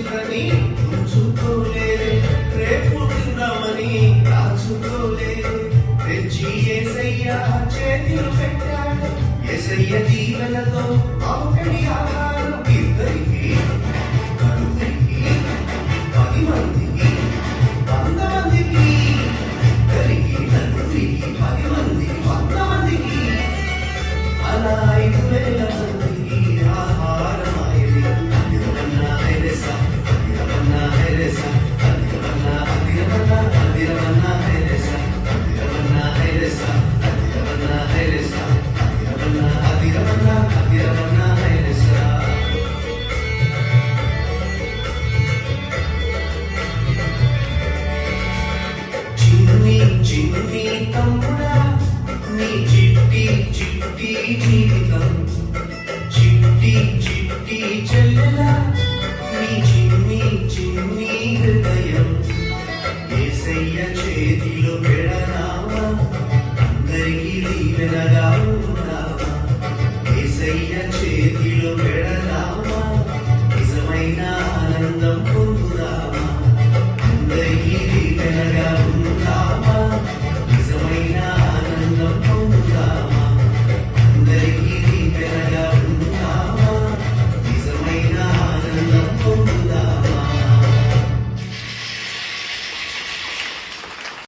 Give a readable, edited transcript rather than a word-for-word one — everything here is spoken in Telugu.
చిల్లని ఉంచుకోలేదే, రేపు తిందామని దాచుకోలేదే. తెచ్చి యేసయ్య చేతిలో పెట్టాడు, యేసయ్య దీవెనతో ఆకలి ఆహారం ఇద్దరికి, నలుగురికి, 10 మందికి, 100 మందికి, ఇద్దరికి, నలుగురికి, 10 మందికి, 100 మందికి, అలా 5,000 మందికి ఆహారమాయది. అదిరమన్నా హెరెసా, అదిరమన్నా హెరెసా, అదిరమన్నా అదిరమన్నా అదిరమన్నా హెరెసా, అదిరమన్నా హెరెసా, అదిరమన్నా హెరెసా, అదిరమన్నా అదిరమన్నా అదిరమన్నా హెరెసా. చిన్ని చిన్ని తమ్ముడా, నీ చిట్టి చిట్టి జీవితం, చిట్టి చిట్టి చెల్లెలా, నీ చిన్ని చిన్ని హృదయం యేసయ్య చేతిలో పెడరా.